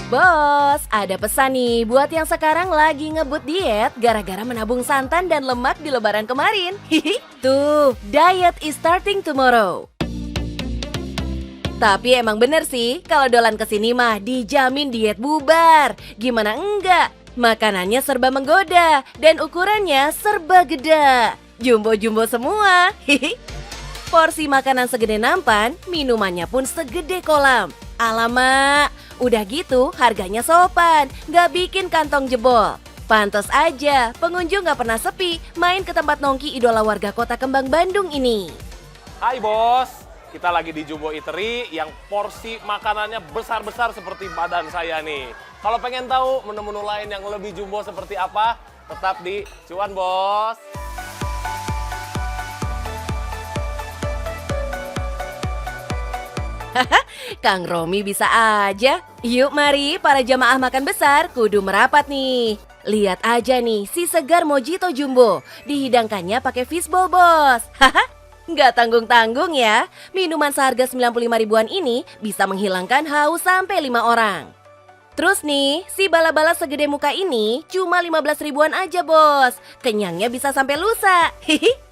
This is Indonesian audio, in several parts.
Bos, ada pesan nih buat yang sekarang lagi ngebut diet gara-gara menabung santan dan lemak di lebaran kemarin. Hihi, tuh, diet is starting tomorrow. Tapi emang bener sih, kalau dolan kesini mah dijamin diet bubar. Gimana enggak? Makanannya serba menggoda dan ukurannya serba gede. Jumbo-jumbo semua. Hihi. Porsi makanan segede nampan, minumannya pun segede kolam. Alamak, udah gitu harganya sopan, gak bikin kantong jebol. Pantes aja, pengunjung gak pernah sepi main ke tempat nongki idola warga kota Kembang Bandung ini. Hai bos, kita lagi di Jumbo Eatery yang porsi makanannya besar-besar seperti badan saya nih. Kalau pengen tahu menu-menu lain yang lebih jumbo seperti apa, tetap di Cuan Bos. Kang Romi bisa aja. Yuk mari para jamaah makan besar kudu merapat nih. Lihat aja nih si segar mojito jumbo. Dihidangkannya pakai fishbowl bos. Haha, nggak tanggung-tanggung ya. Minuman seharga 95 ribuan ini bisa menghilangkan haus sampai 5 orang. Terus nih, si bala-bala segede muka ini cuma 15 ribuan aja bos. Kenyangnya bisa sampai lusa. Hihi.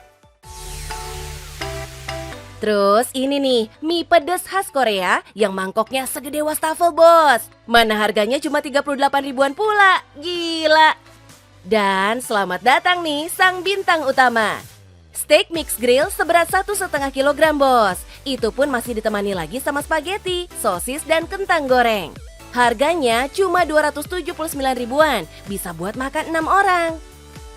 Terus ini nih, mie pedas khas Korea yang mangkoknya segede wastafel bos. Mana harganya cuma 38 ribuan pula, gila. Dan selamat datang nih sang bintang utama. Steak mix grill seberat 1,5 kilogram bos. Itu pun masih ditemani lagi sama spaghetti, sosis dan kentang goreng. Harganya cuma 279 ribuan, bisa buat makan 6 orang.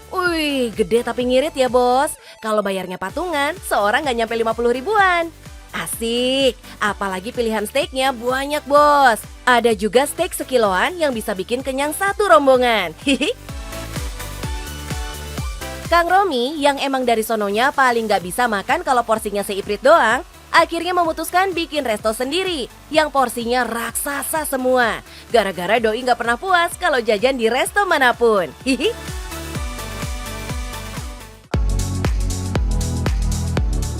Wih, gede tapi ngirit ya bos. Kalau bayarnya patungan, seorang gak nyampe 50 ribuan. Asik, apalagi pilihan steaknya banyak bos. Ada juga steak sekiloan yang bisa bikin kenyang satu rombongan. Hihi. Kang Romi yang emang dari sononya paling gak bisa makan kalau porsinya seiprit doang, akhirnya memutuskan bikin resto sendiri yang porsinya raksasa semua. Gara-gara doi gak pernah puas kalau jajan di resto manapun. Hihi.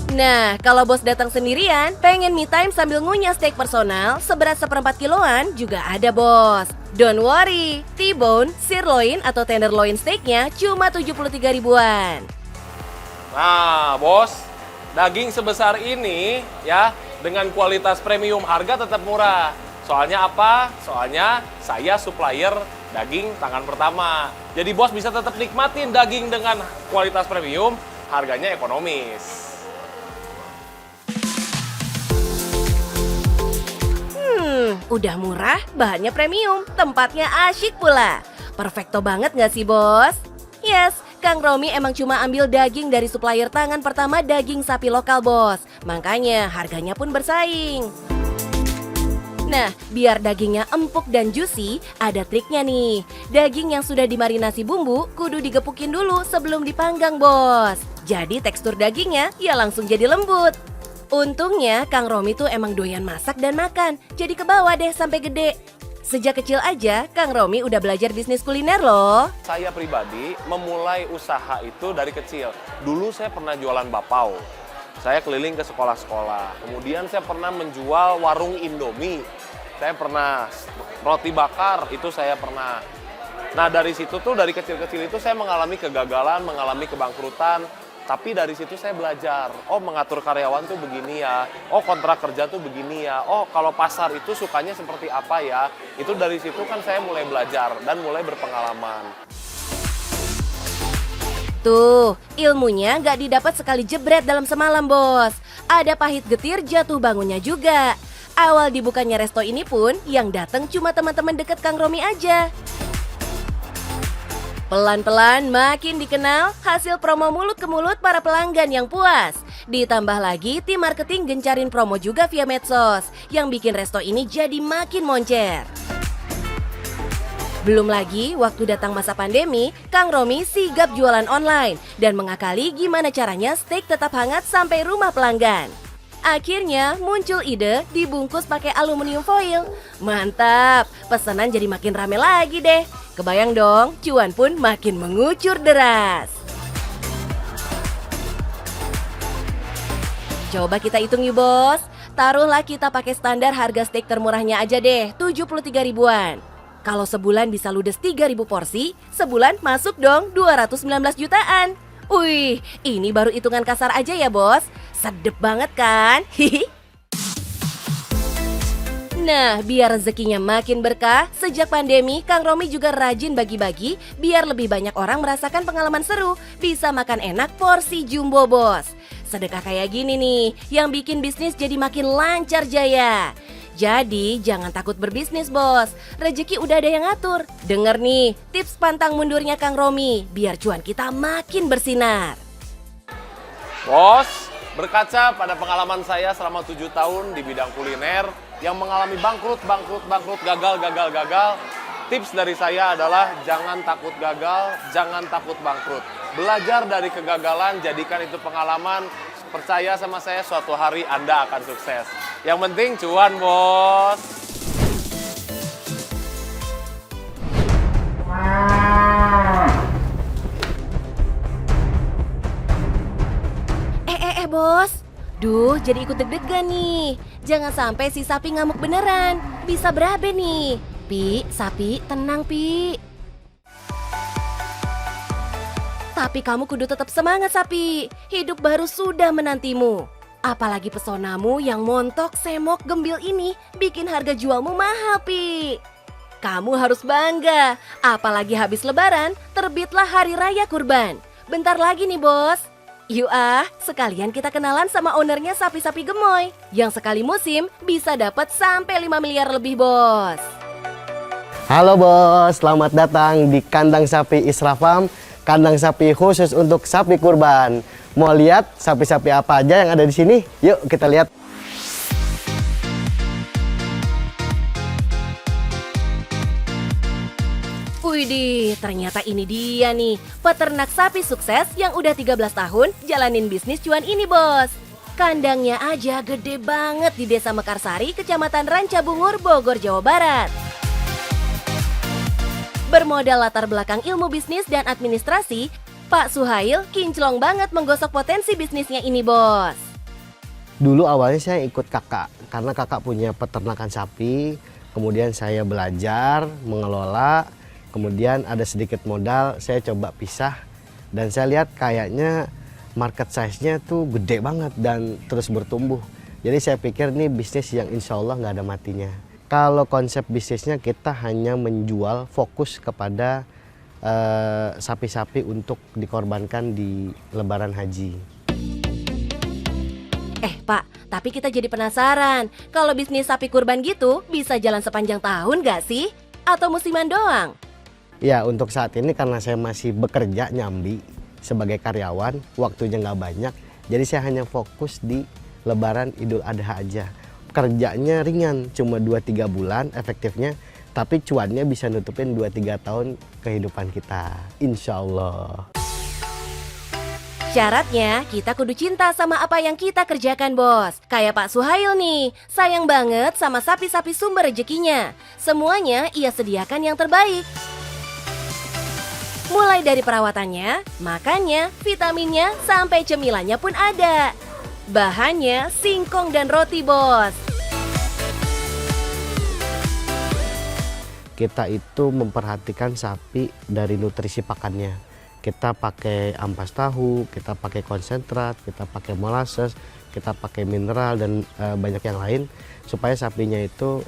Nah, kalau bos datang sendirian, pengen me time sambil ngunyah steak personal seberat 1/4 kiloan juga ada bos. Don't worry, T-bone, sirloin atau tenderloin steaknya cuma 73 ribuan. Nah bos, daging sebesar ini ya dengan kualitas premium harga tetap murah. Soalnya apa? Soalnya saya supplier daging tangan pertama. Jadi bos bisa tetap nikmatin daging dengan kualitas premium, harganya ekonomis. Udah murah, bahannya premium, tempatnya asyik pula. Perfecto banget gak sih bos? Yes, Kang Romi emang cuma ambil daging dari supplier tangan pertama daging sapi lokal bos. Makanya harganya pun bersaing. Nah, biar dagingnya empuk dan juicy, ada triknya nih. Daging yang sudah dimarinasi bumbu, kudu digepukin dulu sebelum dipanggang bos. Jadi tekstur dagingnya ya langsung jadi lembut. Untungnya Kang Romi tuh emang doyan masak dan makan, jadi kebawa deh sampai gede. Sejak kecil aja, Kang Romi udah belajar bisnis kuliner loh. Saya pribadi memulai usaha itu dari kecil. Dulu saya pernah jualan bapau. Saya keliling ke sekolah-sekolah. Kemudian saya pernah menjual warung Indomie. Saya pernah roti bakar, itu saya pernah. Nah dari situ tuh, dari kecil-kecil itu saya mengalami kegagalan, mengalami kebangkrutan. Tapi dari situ saya belajar, oh mengatur karyawan tuh begini ya, oh kontrak kerja tuh begini ya, oh kalau pasar itu sukanya seperti apa ya. Itu dari situ kan saya mulai belajar dan mulai berpengalaman. Tuh, ilmunya nggak didapat sekali jebret dalam semalam bos. Ada pahit getir jatuh bangunnya juga. Awal dibukanya resto ini pun yang datang cuma teman-teman deket Kang Romi aja. Pelan-pelan makin dikenal hasil promo mulut ke mulut para pelanggan yang puas. Ditambah lagi tim marketing gencarin promo juga via medsos yang bikin resto ini jadi makin moncer. Belum lagi waktu datang masa pandemi, Kang Romi sigap jualan online dan mengakali gimana caranya steak tetap hangat sampai rumah pelanggan. Akhirnya muncul ide dibungkus pakai aluminium foil. Mantap, pesanan jadi makin rame lagi deh. Kebayang dong, cuan pun makin mengucur deras. Coba kita hitung yuk bos. Taruhlah kita pakai standar harga steak termurahnya aja deh, 73 ribuan. Kalau sebulan bisa ludes 3.000 porsi, sebulan masuk dong 219 jutaan. Wih, ini baru hitungan kasar aja ya bos. Sedep banget kan? Nah, biar rezekinya makin berkah, sejak pandemi, Kang Romi juga rajin bagi-bagi biar lebih banyak orang merasakan pengalaman seru, bisa makan enak porsi jumbo bos. Sedekah kayak gini nih, yang bikin bisnis jadi makin lancar jaya. Jadi, jangan takut berbisnis bos, rezeki udah ada yang ngatur. Dengar nih, tips pantang mundurnya Kang Romi, biar cuan kita makin bersinar. Bos, berkaca pada pengalaman saya selama 7 tahun di bidang kuliner yang mengalami bangkrut, gagal. Tips dari saya adalah jangan takut gagal, jangan takut bangkrut. Belajar dari kegagalan, jadikan itu pengalaman. Percaya sama saya, suatu hari Anda akan sukses. Yang penting cuan, bos. Bos. Duh, jadi ikut deg-degan nih. Jangan sampai si sapi ngamuk beneran. Bisa berabe nih. Pi, sapi, tenang Pi. Tapi kamu kudu tetap semangat sapi. Hidup baru sudah menantimu. Apalagi pesonamu yang montok, semok, gembil ini bikin harga jualmu mahal Pi. Kamu harus bangga. Apalagi habis lebaran, terbitlah hari raya kurban. Bentar lagi nih bos. Yuk sekalian kita kenalan sama ownernya sapi-sapi gemoy yang sekali musim bisa dapat sampai 5 miliar lebih bos. Halo bos, selamat datang di kandang sapi Isra Farm, kandang sapi khusus untuk sapi kurban. Mau lihat sapi-sapi apa aja yang ada di sini? Yuk kita lihat. Widih, ternyata ini dia nih, peternak sapi sukses yang udah 13 tahun jalanin bisnis cuan ini bos. Kandangnya aja gede banget di Desa Mekarsari, Kecamatan Rancabungur, Bogor, Jawa Barat. Bermodal latar belakang ilmu bisnis dan administrasi, Pak Suhail kinclong banget menggosok potensi bisnisnya ini bos. Dulu awalnya saya ikut kakak, karena kakak punya peternakan sapi, kemudian saya belajar mengelola. Kemudian ada sedikit modal, saya coba pisah dan saya lihat kayaknya market size-nya tuh gede banget dan terus bertumbuh. Jadi saya pikir ini bisnis yang insya Allah nggak ada matinya. Kalau konsep bisnisnya kita hanya menjual fokus kepada sapi-sapi untuk dikorbankan di Lebaran Haji. Pak, tapi kita jadi penasaran, kalau bisnis sapi kurban gitu bisa jalan sepanjang tahun nggak sih? Atau musiman doang? Ya untuk saat ini karena saya masih bekerja nyambi sebagai karyawan, waktunya nggak banyak, jadi saya hanya fokus di Lebaran Idul Adha aja. Kerjanya ringan, cuma 2-3 bulan efektifnya, tapi cuannya bisa nutupin 2-3 tahun kehidupan kita, insya Allah. Syaratnya kita kudu cinta sama apa yang kita kerjakan bos. Kayak Pak Suhail nih, sayang banget sama sapi-sapi sumber rezekinya. Semuanya ia sediakan yang terbaik. Mulai dari perawatannya, makannya, vitaminnya, sampai cemilannya pun ada. Bahannya singkong dan roti bos. Kita itu memperhatikan sapi dari nutrisi pakannya. Kita pakai ampas tahu, kita pakai konsentrat, kita pakai molasses, kita pakai mineral dan banyak yang lain supaya sapinya itu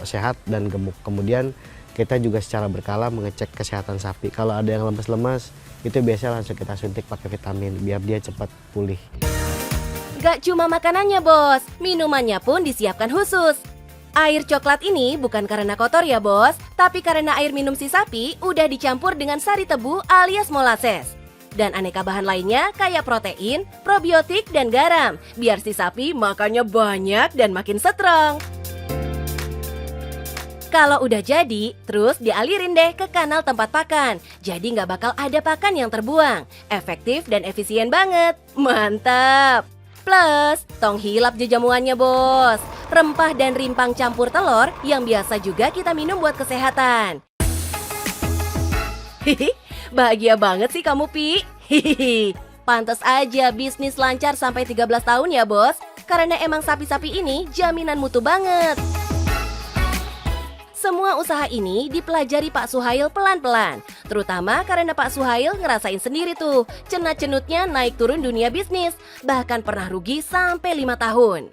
sehat dan gemuk. Kemudian kita juga secara berkala mengecek kesehatan sapi. Kalau ada yang lemas-lemas, itu biasanya langsung kita suntik pakai vitamin biar dia cepat pulih. Gak cuma makanannya bos, minumannya pun disiapkan khusus. Air coklat ini bukan karena kotor ya bos, tapi karena air minum si sapi udah dicampur dengan sari tebu alias molasses. Dan aneka bahan lainnya kayak protein, probiotik, dan garam, biar si sapi makannya banyak dan makin strong. Kalau udah jadi, terus dialirin deh ke kanal tempat pakan. Jadi nggak bakal ada pakan yang terbuang. Efektif dan efisien banget. Mantap! Plus, tong hilap jajamuannya bos. Rempah dan rimpang campur telur yang biasa juga kita minum buat kesehatan. Hihi, bahagia banget sih kamu Pi. Hihi, pantas aja bisnis lancar sampai 13 tahun ya bos. Karena emang sapi-sapi ini jaminan mutu banget. Semua usaha ini dipelajari Pak Suhail pelan-pelan. Terutama karena Pak Suhail ngerasain sendiri tuh, cenut-cenutnya naik turun dunia bisnis. Bahkan pernah rugi sampai 5 tahun.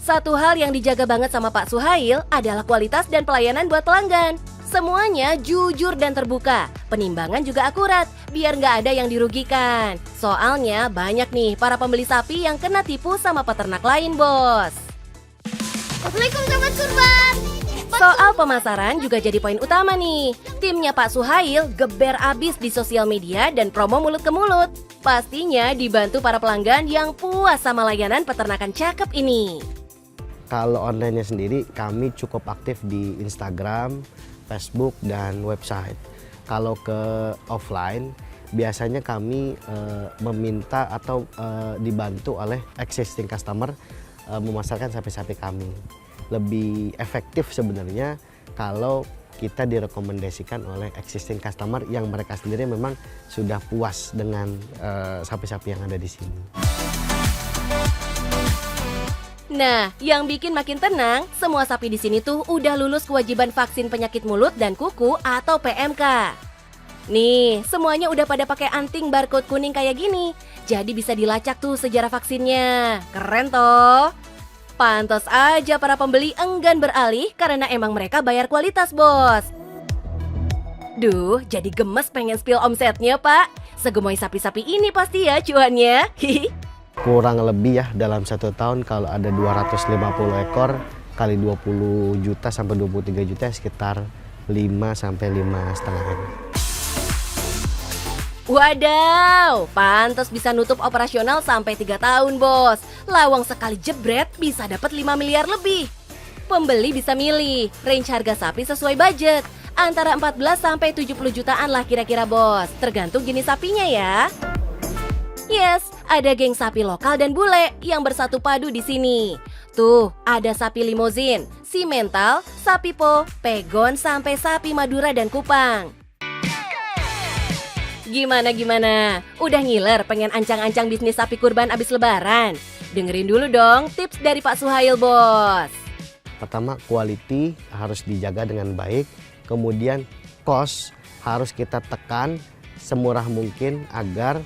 Satu hal yang dijaga banget sama Pak Suhail adalah kualitas dan pelayanan buat pelanggan. Semuanya jujur dan terbuka, penimbangan juga akurat, biar nggak ada yang dirugikan. Soalnya banyak nih para pembeli sapi yang kena tipu sama peternak lain, Bos. Assalamualaikum Sobat Kurban. Soal pemasaran juga jadi poin utama nih. Timnya Pak Suhail geber abis di sosial media dan promo mulut ke mulut. Pastinya dibantu para pelanggan yang puas sama layanan peternakan cakep ini. Kalau online-nya sendiri kami cukup aktif di Instagram, Facebook, dan website. Kalau ke offline, biasanya kami meminta atau dibantu oleh existing customer memasarkan sapi-sapi kami. Lebih efektif sebenarnya kalau kita direkomendasikan oleh existing customer yang mereka sendiri memang sudah puas dengan sapi-sapi yang ada di sini. Nah, yang bikin makin tenang, semua sapi di sini tuh udah lulus kewajiban vaksin penyakit mulut dan kuku atau PMK. Nih, semuanya udah pada pakai anting barcode kuning kayak gini. Jadi bisa dilacak tuh sejarah vaksinnya. Keren toh? Pantas aja para pembeli enggan beralih karena emang mereka bayar kualitas, Bos. Duh, jadi gemes pengen spill omsetnya, Pak. Segemoy sapi-sapi ini pasti ya cuannya. Hihi. Kurang lebih ya dalam 1 tahun kalau ada 250 ekor kali 20 juta sampai 23 juta sekitar 5 sampai 5,5 M. Wadaw, pantas bisa nutup operasional sampai 3 tahun, Bos. Lawang sekali jebret bisa dapat 5 miliar lebih. Pembeli bisa milih range harga sapi sesuai budget. Antara 14 sampai 70 jutaan lah kira-kira, Bos. Tergantung jenis sapinya ya. Yes, ada geng sapi lokal dan bule yang bersatu padu di sini. Tuh, ada sapi limousin, simental, sapi po, pegon, sampai sapi Madura dan Kupang. Gimana? Udah ngiler pengen ancang-ancang bisnis sapi kurban abis lebaran? Dengerin dulu dong tips dari Pak Suhail, Bos. Pertama, quality harus dijaga dengan baik. Kemudian, cost harus kita tekan semurah mungkin agar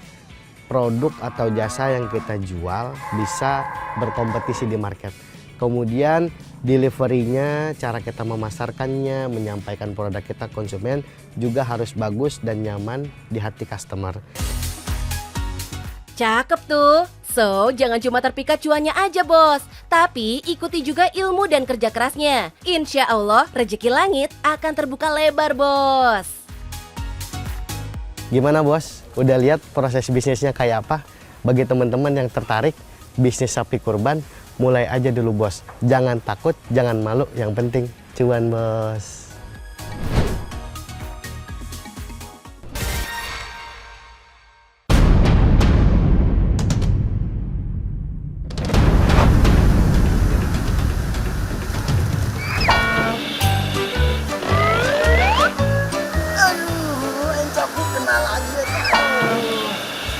produk atau jasa yang kita jual bisa berkompetisi di market. Kemudian deliverynya, cara kita memasarkannya, menyampaikan produk kita ke konsumen juga harus bagus dan nyaman di hati customer. Cakep tuh. So, jangan cuma terpikat cuannya aja, Bos. Tapi ikuti juga ilmu dan kerja kerasnya. Insya Allah rezeki langit akan terbuka lebar, Bos. Gimana, Bos? Udah lihat proses bisnisnya kayak apa? Bagi teman-teman yang tertarik bisnis sapi kurban, mulai aja dulu, Bos. Jangan takut, jangan malu, yang penting cuan, Bos.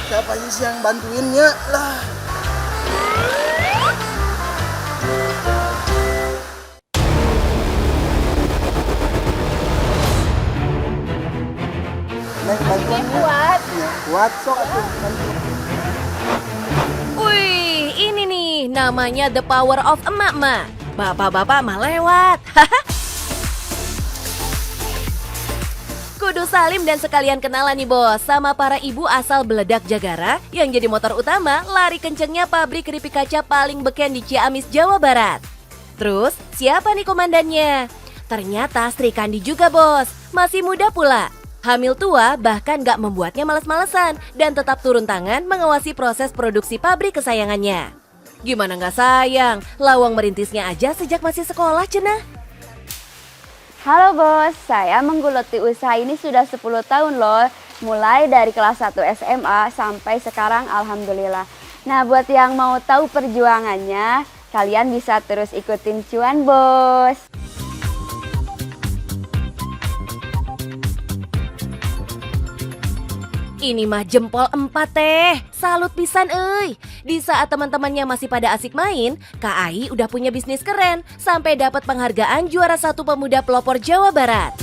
Siapa sih yang bantuinnya lah? Neng bantuan kuat. Ya, kuat sok atuh bantu. Wih, ini nih namanya the power of emak-emak. Bapak-bapak mah lewat. Kudu salim dan sekalian kenalan nih, Bos, sama para ibu asal Beledak Jagara yang jadi motor utama lari kencengnya pabrik keripik kaca paling beken di Ciamis, Jawa Barat. Terus, siapa nih komandannya? Ternyata Sri Kandi juga, Bos. Masih muda pula. Hamil tua bahkan gak membuatnya males-malesan dan tetap turun tangan mengawasi proses produksi pabrik kesayangannya. Gimana gak sayang, lawang merintisnya aja sejak masih sekolah, cenah. Halo Bos, saya menggeluti usaha ini sudah 10 tahun loh. Mulai dari kelas 1 SMA sampai sekarang alhamdulillah. Nah, buat yang mau tahu perjuangannya, kalian bisa terus ikutin cuan, Bos. Ini mah jempol 4 teh, salut pisan euy. Di saat teman-temannya masih pada asik main, Kak Ai udah punya bisnis keren sampai dapat penghargaan juara 1 pemuda pelopor Jawa Barat.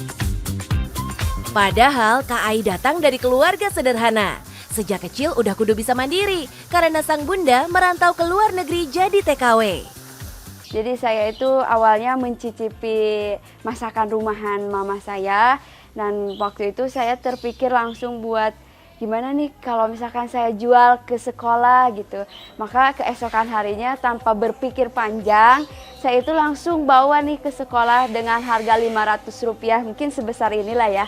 Padahal Kak Ai datang dari keluarga sederhana. Sejak kecil udah kudu bisa mandiri karena sang bunda merantau ke luar negeri jadi TKW. Jadi saya itu awalnya mencicipi masakan rumahan mama saya. Dan waktu itu saya terpikir langsung buat gimana nih kalau misalkan saya jual ke sekolah gitu. Maka keesokan harinya tanpa berpikir panjang, saya itu langsung bawa nih ke sekolah dengan harga Rp500, mungkin sebesar inilah ya.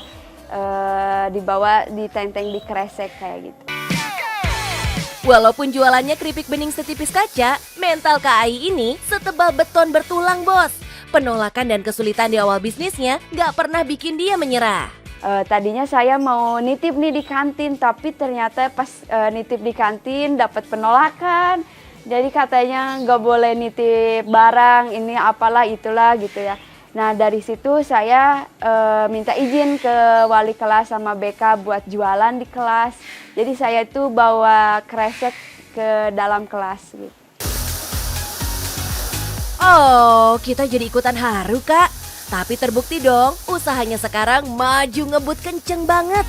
Dibawa ditenteng di kresek kayak gitu. Walaupun jualannya keripik bening setipis kaca, mental Kak Ai ini setebal beton bertulang bos. Penolakan dan kesulitan di awal bisnisnya gak pernah bikin dia menyerah. Tadinya saya mau nitip nih di kantin, tapi ternyata pas nitip di kantin dapat penolakan. Jadi katanya nggak boleh nitip barang, ini apalah itulah gitu ya. Nah dari situ saya minta izin ke wali kelas sama BK buat jualan di kelas. Jadi saya itu bawa kresek ke dalam kelas gitu. Oh, kita jadi ikutan haru Kak. Tapi terbukti dong, usahanya sekarang maju ngebut kenceng banget.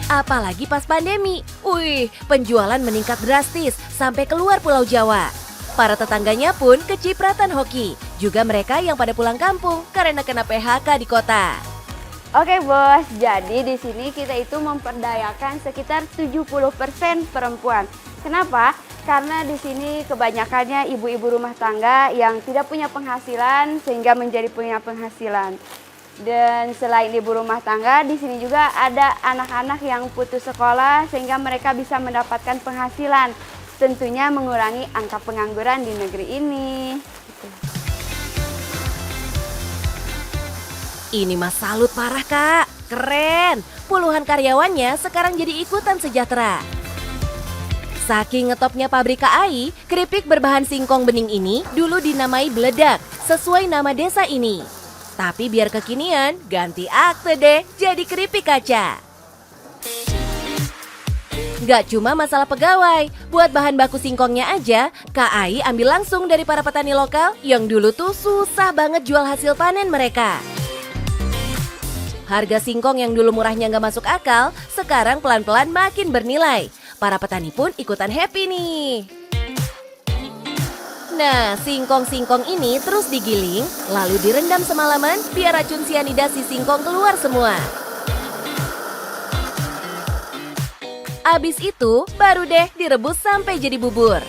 Apalagi pas pandemi. Wih, penjualan meningkat drastis sampai keluar Pulau Jawa. Para tetangganya pun kecipratan hoki. Juga mereka yang pada pulang kampung karena kena PHK di kota. Oke bos, jadi di sini kita itu memperdayakan sekitar 70% perempuan. Kenapa? Karena di sini kebanyakannya ibu-ibu rumah tangga yang tidak punya penghasilan sehingga menjadi punya penghasilan. Dan selain ibu rumah tangga, di sini juga ada anak-anak yang putus sekolah sehingga mereka bisa mendapatkan penghasilan. Tentunya mengurangi angka pengangguran di negeri ini. Ini mah salut parah Kak, keren. Puluhan karyawannya sekarang jadi ikutan sejahtera. Saking ngetopnya pabrik Kak Ai, keripik berbahan singkong bening ini dulu dinamai Beledak, sesuai nama desa ini. Tapi biar kekinian, ganti akte deh jadi keripik kaca. Gak cuma masalah pegawai, buat bahan baku singkongnya aja, Kak Ai ambil langsung dari para petani lokal yang dulu tuh susah banget jual hasil panen mereka. Harga singkong yang dulu murahnya gak masuk akal, sekarang pelan-pelan makin bernilai. Para petani pun ikutan happy nih. Nah, singkong-singkong ini terus digiling, lalu direndam semalaman biar racun sianida si singkong keluar semua. Abis itu, baru deh direbus sampai jadi bubur.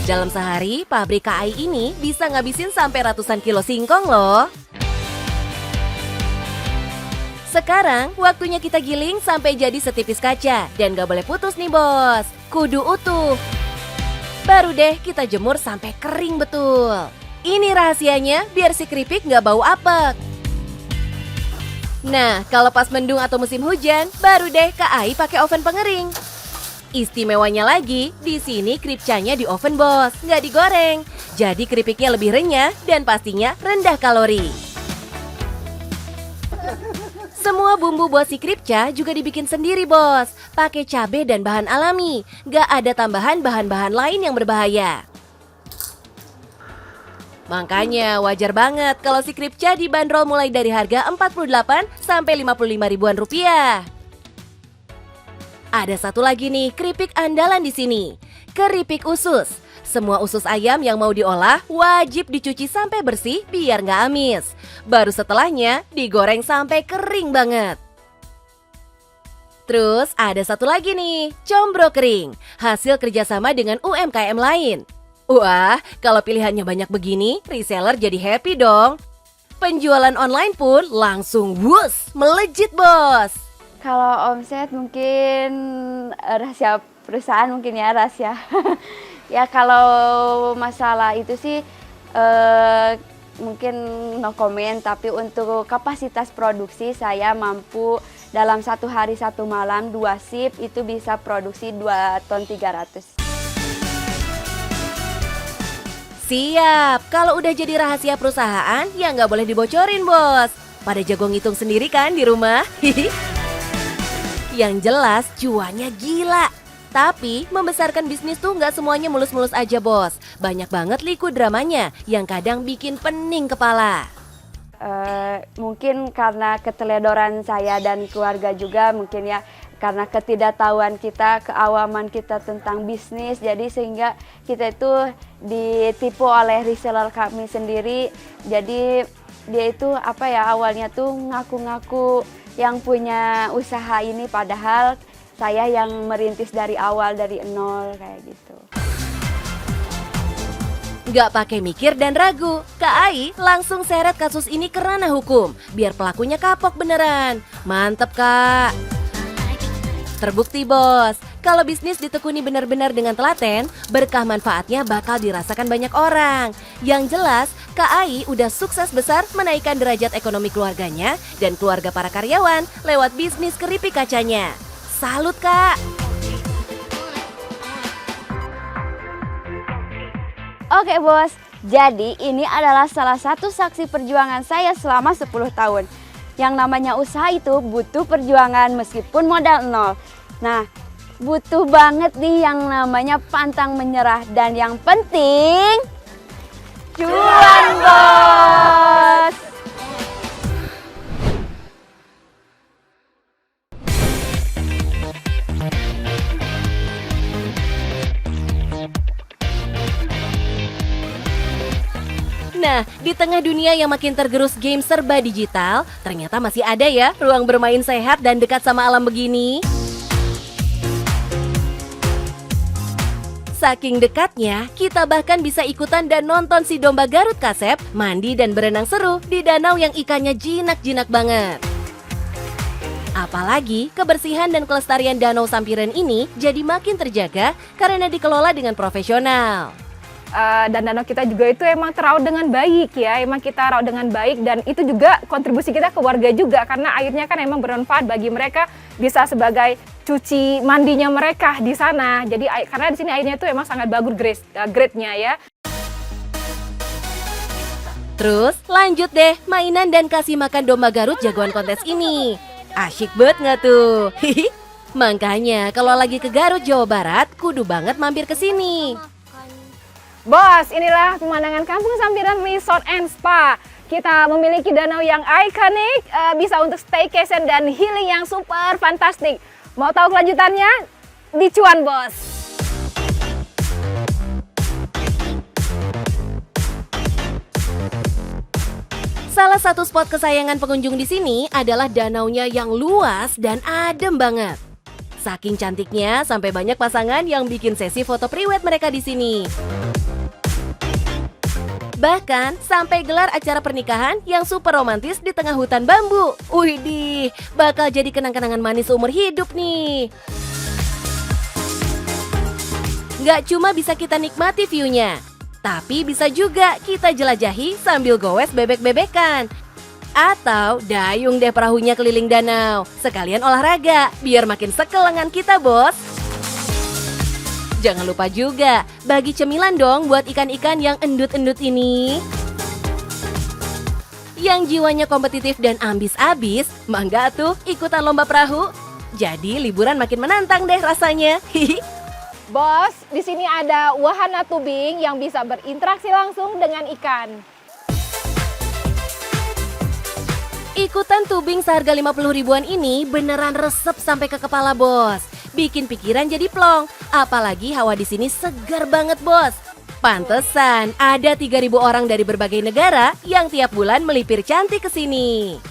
Dalam sehari, pabrik Kak Ai ini bisa ngabisin sampai ratusan kilo singkong loh. Sekarang waktunya kita giling sampai jadi setipis kaca. Dan gak boleh putus nih bos, kudu utuh. Baru deh kita jemur sampai kering betul. Ini rahasianya biar si keripik gak bau apek. Nah kalau pas mendung atau musim hujan, baru deh Kak Ai pakai oven pengering. Istimewanya lagi, di sini kripcanya di oven bos, gak digoreng. Jadi keripiknya lebih renyah dan pastinya rendah kalori. Semua bumbu buat si kripca juga dibikin sendiri bos, pakai cabai dan bahan alami, gak ada tambahan bahan-bahan lain yang berbahaya. Makanya wajar banget kalau si kripca dibanderol mulai dari harga 48 sampai 55 ribuan rupiah. Ada satu lagi nih keripik andalan di sini, keripik usus. Semua usus ayam yang mau diolah wajib dicuci sampai bersih biar nggak amis. Baru setelahnya digoreng sampai kering banget. Terus ada satu lagi nih, combro kering. Hasil kerjasama dengan UMKM lain. Wah, kalau pilihannya banyak begini, reseller jadi happy dong. Penjualan online pun langsung wus, melejit bos. Kalau omset mungkin rahasia perusahaan mungkin ya rahasia. Ya kalau masalah itu sih mungkin no comment, tapi untuk kapasitas produksi saya mampu dalam 1 hari 1 malam 2 shift itu bisa produksi 2 ton 300. Siap, kalau udah jadi rahasia perusahaan ya nggak boleh dibocorin bos. Pada jago ngitung sendiri kan di rumah. Yang jelas cuannya gila. Tapi membesarkan bisnis tuh nggak semuanya mulus-mulus aja bos. Banyak banget liku dramanya yang kadang bikin pening kepala. Mungkin karena keteledoran saya dan keluarga juga mungkin ya, karena ketidaktahuan kita, keawaman kita tentang bisnis, jadi sehingga kita itu ditipu oleh reseller kami sendiri. Jadi dia itu awalnya tuh ngaku-ngaku yang punya usaha ini, padahal saya yang merintis dari awal, dari nol kayak gitu. Gak pakai mikir dan ragu, Kak Ai langsung seret kasus ini ke ranah hukum, biar pelakunya kapok beneran. Mantep Kak. Terbukti bos, kalau bisnis ditekuni benar-benar dengan telaten, berkah manfaatnya bakal dirasakan banyak orang. Yang jelas, Kak Ai udah sukses besar menaikkan derajat ekonomi keluarganya dan keluarga para karyawan lewat bisnis keripik kacanya. Salut Kak! Oke bos, jadi ini adalah salah satu saksi perjuangan saya selama 10 tahun. Yang namanya usaha itu butuh perjuangan meskipun modal nol. Nah, butuh banget nih yang namanya pantang menyerah. Dan yang penting, cuan bos! Nah, di tengah dunia yang makin tergerus game serba digital, ternyata masih ada ya ruang bermain sehat dan dekat sama alam begini. Saking dekatnya, kita bahkan bisa ikutan dan nonton si domba Garut Kasep mandi dan berenang seru di danau yang ikannya jinak-jinak banget. Apalagi kebersihan dan kelestarian Danau Sampiren ini jadi makin terjaga karena dikelola dengan profesional. Dan danau kita juga itu emang terawat dengan baik ya, emang kita rawat dengan baik, dan itu juga kontribusi kita ke warga juga karena airnya kan emang bermanfaat bagi mereka, bisa sebagai cuci mandinya mereka di sana. Jadi karena di sini airnya itu emang sangat bagus grade-nya ya. Terus lanjut deh mainan dan kasih makan domba Garut jagoan kontes ini. Asyik banget nggak tuh? Makanya kalau lagi ke Garut, Jawa Barat, kudu banget mampir ke sini. Bos, inilah pemandangan Kampung Sampiren Resort and Spa. Kita memiliki danau yang ikonik, bisa untuk staycation dan healing yang super fantastik. Mau tahu kelanjutannya? Di Cuan Bos. Salah satu spot kesayangan pengunjung di sini adalah danaunya yang luas dan adem banget. Saking cantiknya sampai banyak pasangan yang bikin sesi foto priwet mereka di sini. Bahkan sampai gelar acara pernikahan yang super romantis di tengah hutan bambu. Widih, bakal jadi kenang-kenangan manis seumur hidup nih. Nggak cuma bisa kita nikmati view-nya, tapi bisa juga kita jelajahi sambil gowes bebek-bebekan. Atau dayung deh perahunya keliling danau. Sekalian olahraga, biar makin sekel lengan kita bos. Jangan lupa juga bagi cemilan dong buat ikan-ikan yang endut-endut ini. Yang jiwanya kompetitif dan ambis-abis, mangga tuh ikutan lomba perahu. Jadi liburan makin menantang deh rasanya. Bos, di sini ada wahana tubing yang bisa berinteraksi langsung dengan ikan. Ikutan tubing seharga 50 ribuan ini beneran resep sampai ke kepala bos. Bikin pikiran jadi plong, apalagi hawa di sini segar banget bos. Pantesan ada 3.000 orang dari berbagai negara yang tiap bulan melipir cantik ke sini.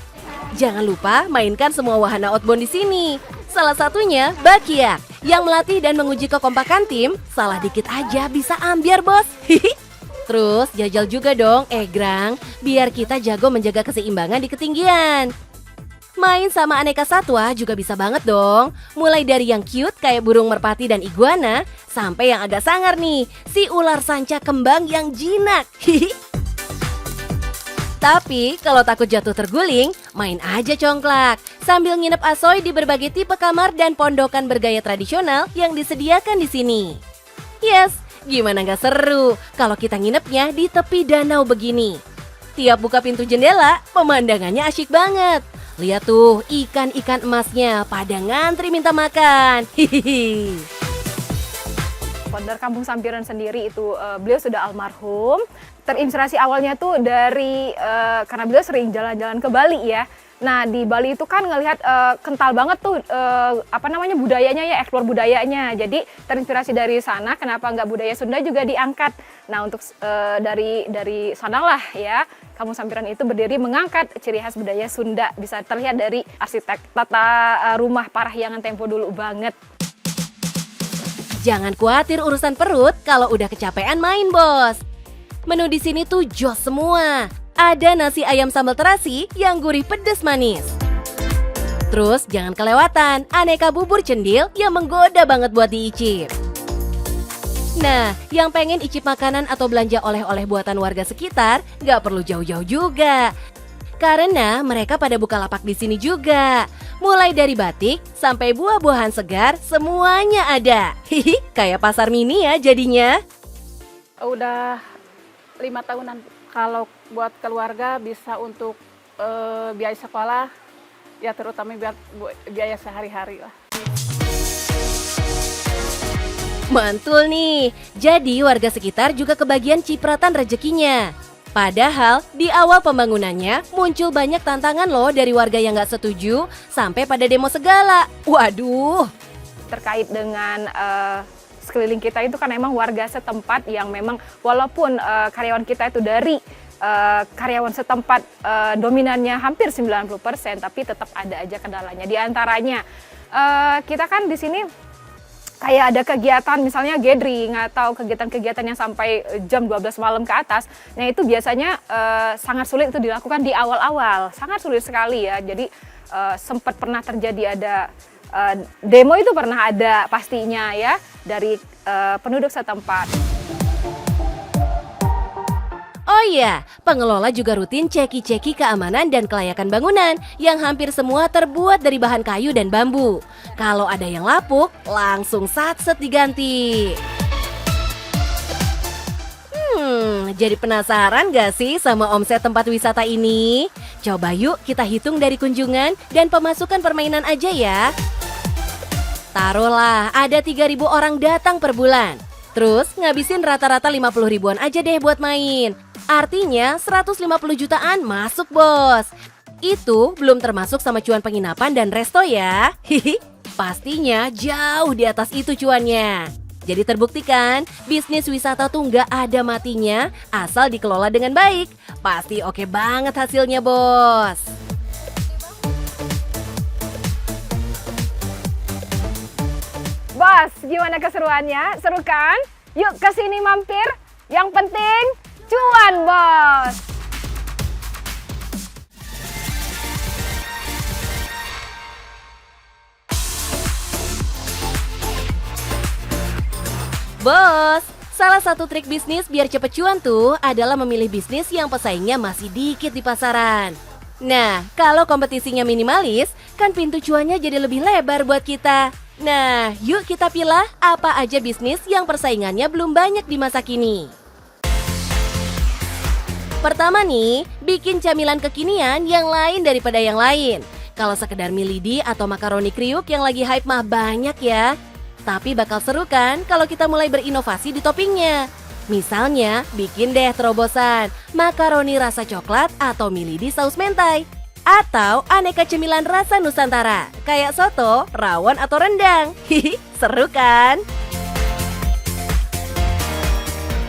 Jangan lupa mainkan semua wahana outbound di sini. Salah satunya Bakiak yang melatih dan menguji kekompakan tim. Salah dikit aja bisa ambiar bos. Terus jajal juga dong egrang, biar kita jago menjaga keseimbangan di ketinggian. Main sama aneka satwa juga bisa banget dong. Mulai dari yang cute kayak burung merpati dan iguana, sampai yang agak sangar nih, si ular sanca kembang yang jinak. Tapi kalau takut jatuh terguling, main aja congklak. Sambil nginep asoy di berbagai tipe kamar dan pondokan bergaya tradisional yang disediakan di sini. Yes, gimana nggak seru kalau kita nginepnya di tepi danau begini. Tiap buka pintu jendela, pemandangannya asyik banget. Lihat tuh, ikan-ikan emasnya pada ngantri minta makan. Hihihi. Founder Kampung Sampiran sendiri itu beliau sudah almarhum. Terinspirasi awalnya tuh dari karena beliau sering jalan-jalan ke Bali ya. Nah di Bali itu kan ngelihat kental banget tuh budayanya ya, eksplor budayanya. Jadi terinspirasi dari sana, kenapa nggak budaya Sunda juga diangkat. Nah untuk dari sanalah ya Kampung Sampiran itu berdiri mengangkat ciri khas budaya Sunda. Bisa terlihat dari arsitek tata rumah Parahyangan tempo dulu banget. Jangan khawatir urusan perut kalau udah kecapean main, Bos. Menu di sini tuh jos semua. Ada nasi ayam sambal terasi yang gurih pedes manis. Terus jangan kelewatan aneka bubur cendil yang menggoda banget buat diicip. Nah, yang pengen icip makanan atau belanja oleh-oleh buatan warga sekitar, nggak perlu jauh-jauh juga. Karena mereka pada buka lapak di sini juga. Mulai dari batik sampai buah-buahan segar, semuanya ada. Hihi, kayak pasar mini ya jadinya. Udah 5 tahunan. Kalau buat keluarga bisa untuk biaya sekolah, ya terutama biaya sehari-hari lah. Mantul nih, jadi warga sekitar juga kebagian cipratan rezekinya. Padahal di awal pembangunannya muncul banyak tantangan loh dari warga yang nggak setuju sampai pada demo segala. Waduh. Terkait dengan sekeliling kita itu kan memang warga setempat yang memang walaupun karyawan kita itu dari karyawan setempat dominannya hampir 90%, tapi tetap ada aja kendalanya. Di antaranya kita kan di sini kayak ada kegiatan misalnya gathering atau kegiatan-kegiatan yang sampai jam 12 malam ke atas. Nah itu biasanya sangat sulit itu dilakukan di awal-awal, sangat sulit sekali ya. Jadi sempat pernah terjadi ada demo itu pernah ada pastinya ya dari penduduk setempat. Oh iya, pengelola juga rutin ceki-ceki keamanan dan kelayakan bangunan yang hampir semua terbuat dari bahan kayu dan bambu. Kalau ada yang lapuk, langsung satset diganti. Jadi penasaran gak sih sama omset tempat wisata ini? Coba yuk kita hitung dari kunjungan dan pemasukan permainan aja ya. Taruhlah ada 3.000 orang datang per bulan. Terus ngabisin rata-rata 50 ribuan aja deh buat main. Artinya 150 jutaan masuk, Bos. Itu belum termasuk sama cuan penginapan dan resto ya. Hihi, pastinya jauh di atas itu cuannya. Jadi terbuktikan bisnis wisata tuh nggak ada matinya asal dikelola dengan baik. Pasti oke banget hasilnya, Bos. Bos, gimana keseruannya? Seru kan? Yuk kesini mampir. Yang penting cuan, Bos. Bos, salah satu trik bisnis biar cepet cuan tuh adalah memilih bisnis yang pesaingnya masih dikit di pasaran. Nah, kalau kompetisinya minimalis, kan pintu cuannya jadi lebih lebar buat kita. Nah, yuk kita pilih apa aja bisnis yang persaingannya belum banyak di masa kini. Pertama nih, bikin camilan kekinian yang lain daripada yang lain. Kalau sekedar mie lidi atau makaroni kriuk yang lagi hype mah banyak ya. Tapi bakal seru kan kalau kita mulai berinovasi di toppingnya. Misalnya, bikin deh terobosan makaroni rasa coklat atau mie lidi saus mentai. Atau aneka cemilan rasa Nusantara, kayak soto, rawon atau rendang. Hihi, seru kan?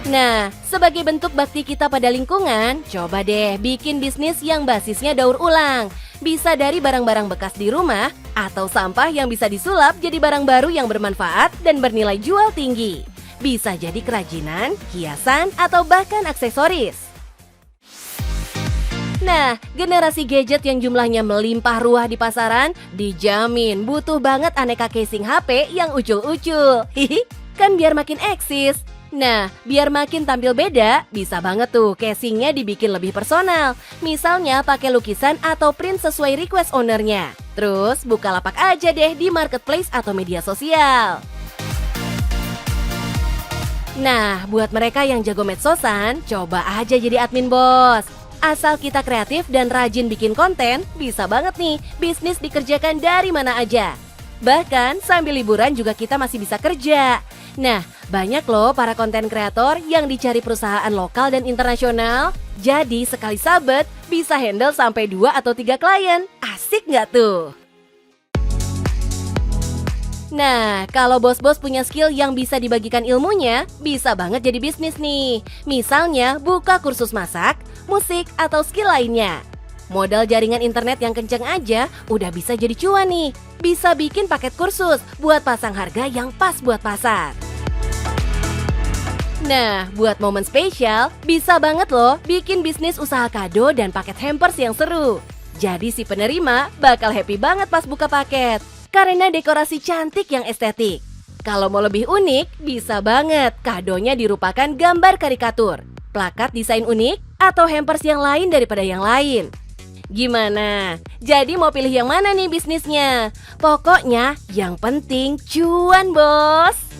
Nah, sebagai bentuk bakti kita pada lingkungan, coba deh bikin bisnis yang basisnya daur ulang. Bisa dari barang-barang bekas di rumah, atau sampah yang bisa disulap jadi barang baru yang bermanfaat dan bernilai jual tinggi. Bisa jadi kerajinan, hiasan, atau bahkan aksesoris. Nah, generasi gadget yang jumlahnya melimpah ruah di pasaran dijamin butuh banget aneka casing HP yang ucul-ucul. Hihi, kan biar makin eksis. Nah, biar makin tampil beda, bisa banget tuh casingnya dibikin lebih personal. Misalnya pakai lukisan atau print sesuai request ownernya. Terus buka lapak aja deh di marketplace atau media sosial. Nah, buat mereka yang jago medsosan, coba aja jadi admin, Bos. Asal kita kreatif dan rajin bikin konten, bisa banget nih bisnis dikerjakan dari mana aja. Bahkan sambil liburan juga kita masih bisa kerja. Nah, banyak loh para konten kreator yang dicari perusahaan lokal dan internasional. Jadi sekali sabet bisa handle sampai 2 atau 3 klien. Asik nggak tuh? Nah, kalau bos-bos punya skill yang bisa dibagikan ilmunya, bisa banget jadi bisnis nih. Misalnya, buka kursus masak, musik, atau skill lainnya. Modal jaringan internet yang kenceng aja udah bisa jadi cuan nih. Bisa bikin paket kursus buat pasang harga yang pas buat pasar. Nah, buat momen spesial, bisa banget loh bikin bisnis usaha kado dan paket hampers yang seru. Jadi si penerima bakal happy banget pas buka paket. Karena dekorasi cantik yang estetik. Kalau mau lebih unik, bisa banget kadonya dirupakan gambar karikatur, plakat desain unik, atau hampers yang lain daripada yang lain. Gimana? Jadi mau pilih yang mana nih bisnisnya? Pokoknya yang penting cuan, bos!